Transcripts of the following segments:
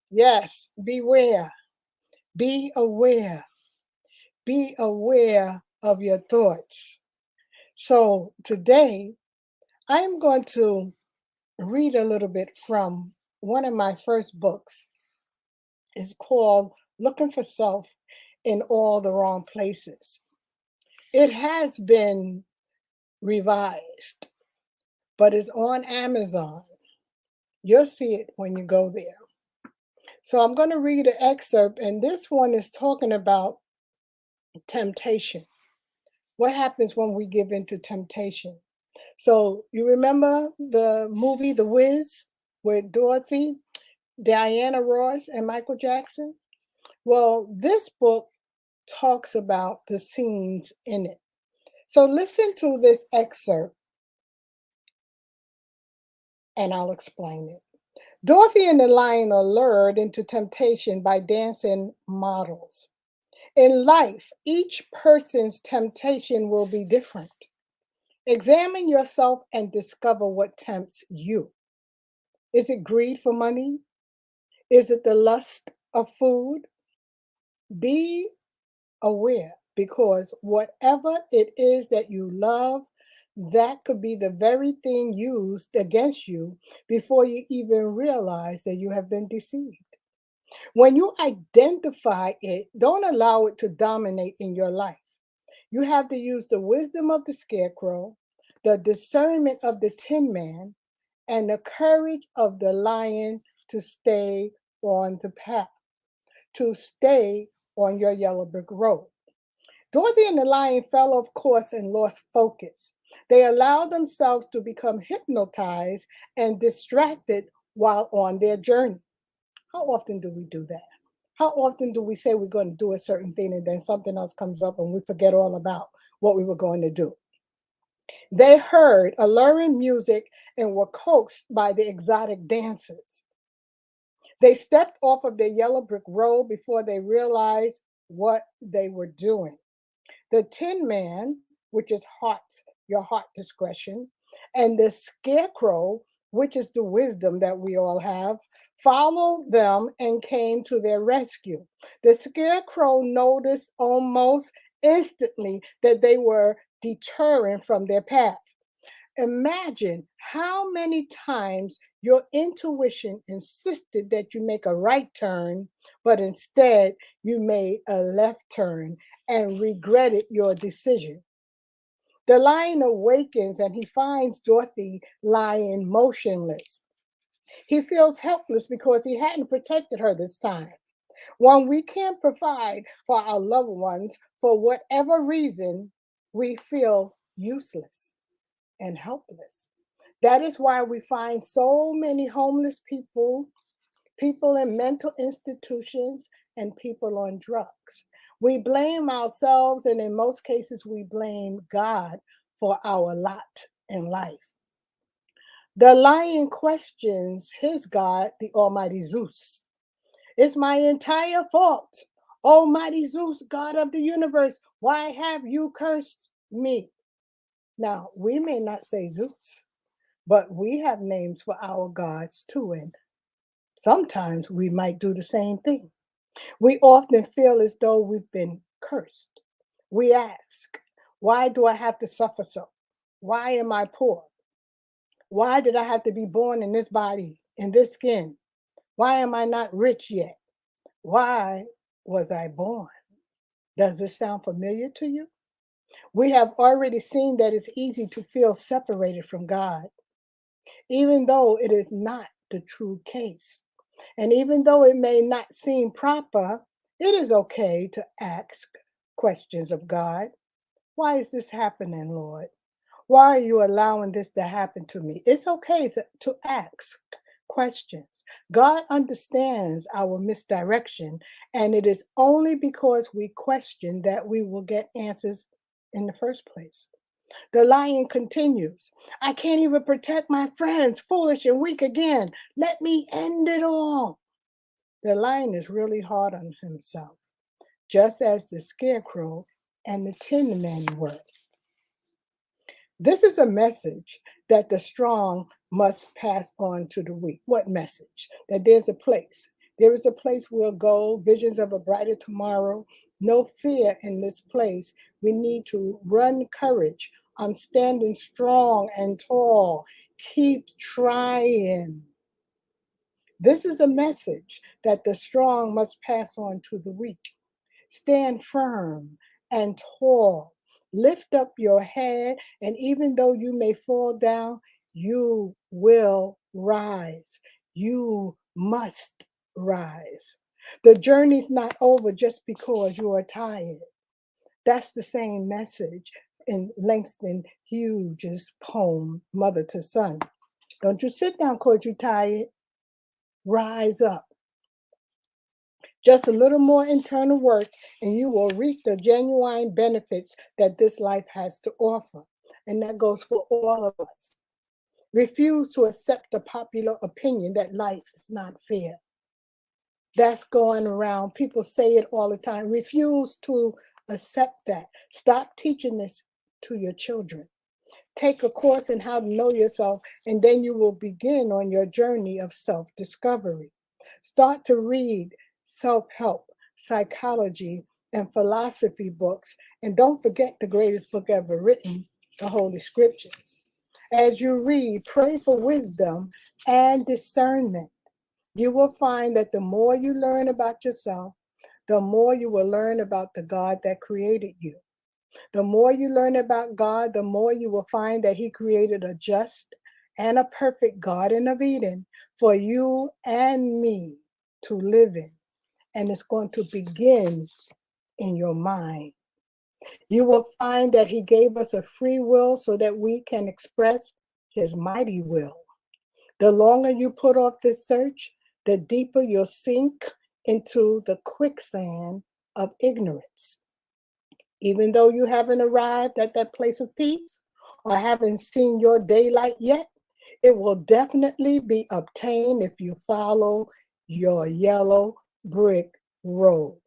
Yes, beware. Be aware. Be aware of your thoughts. So today, I'm going to read a little bit from one of my first books. It's called Looking for Self in All the Wrong Places. It has been revised, but it's on Amazon. You'll see it when you go there. So I'm going to read an excerpt, and this one is talking about temptation. What happens when we give in to temptation? So you remember the movie The Wiz with Dorothy, Diana Ross, and Michael Jackson? Well, this book talks about the scenes in it. So listen to this excerpt and I'll explain it. Dorothy and the lion are lured into temptation by dancing models. In life, each person's temptation will be different. Examine yourself and discover what tempts you. Is it greed for money? Is it the lust of food? Be aware because whatever it is that you love, that could be the very thing used against you before you even realize that you have been deceived. When you identify it, don't allow it to dominate in your life. You have to use the wisdom of the scarecrow, the discernment of the tin man, and the courage of the lion to stay on the path, to stay on your yellow brick road. Dorothy and the lion fell off course and lost focus. They allowed themselves to become hypnotized and distracted while on their journey. How often do we do that? How often do we say we're going to do a certain thing and then something else comes up and we forget all about what we were going to do? They heard alluring music and were coaxed by the exotic dances. They stepped off of their yellow brick road before they realized what they were doing. The Tin Man, which is hearts, your heart discretion, and the Scarecrow, which is the wisdom that we all have, followed them and came to their rescue. The Scarecrow noticed almost instantly that they were deterring from their path. Imagine how many times your intuition insisted that you make a right turn, but instead you made a left turn and regretted your decision. The lion awakens and he finds Dorothy lying motionless. He feels helpless because he hadn't protected her this time. When we can't provide for our loved ones for whatever reason, we feel useless and helpless. That is why we find so many homeless people, people in mental institutions, and people on drugs. We blame ourselves, and in most cases, we blame God for our lot in life. The lion questions his God, the Almighty Zeus. It's my entire fault. Almighty Zeus, God of the universe, why have you cursed me? Now, we may not say Zeus, but we have names for our gods too, and sometimes we might do the same thing. We often feel as though we've been cursed. We ask, why do I have to suffer so? Why am I poor? Why did I have to be born in this body, in this skin? Why am I not rich yet? Why was I born? Does this sound familiar to you? We have already seen that it's easy to feel separated from God, even though it is not the true case. And even though it may not seem proper, it is okay to ask questions of God. Why is this happening, Lord? Why are you allowing this to happen to me? It's okay to ask questions. God understands our misdirection, and it is only because we question that we will get answers in the first place. The lion continues, I can't even protect my friends, foolish and weak again. Let me end it all. The lion is really hard on himself, just as the scarecrow and the tin man were. This is a message that the strong must pass on to the weak. What message? That there's a place There is a place we'll go, visions of a brighter tomorrow. No fear in this place. We need to run courage. I'm standing strong and tall. Keep trying. This is a message that the strong must pass on to the weak. Stand firm and tall. Lift up your head, and even though you may fall down, you will rise. You must rise. The journey's not over just because you are tired. That's the same message in Langston Hughes' poem, Mother to Son. Don't you sit down because you're tired. Rise up. Just a little more internal work, and you will reap the genuine benefits that this life has to offer. And that goes for all of us. Refuse to accept the popular opinion that life is not fair. That's going around. People say it all the time. Refuse to accept that. Stop teaching this to your children. Take a course in how to know yourself, and then you will begin on your journey of self discovery. Start to read self help, psychology, and philosophy books. And don't forget the greatest book ever written, the Holy Scriptures. As you read, pray for wisdom and discernment. You will find that the more you learn about yourself, the more you will learn about the God that created you. The more you learn about God, the more you will find that He created a just and a perfect Garden of Eden for you and me to live in. And it's going to begin in your mind. You will find that He gave us a free will so that we can express His mighty will. The longer you put off this search, the deeper you'll sink into the quicksand of ignorance. Even though you haven't arrived at that place of peace or haven't seen your daylight yet, it will definitely be obtained if you follow your yellow brick road.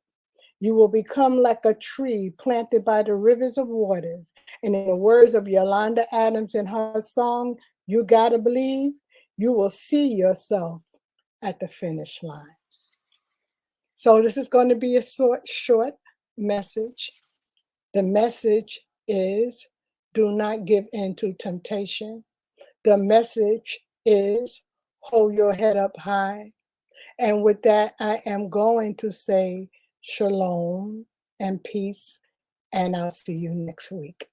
You will become like a tree planted by the rivers of waters. And in the words of Yolanda Adams in her song, You Gotta Believe, you will see yourself at the finish line. So this is going to be a short message. The message is do not give in to temptation. The message is hold your head up high. And with that, I am going to say shalom and peace, and I'll see you next week.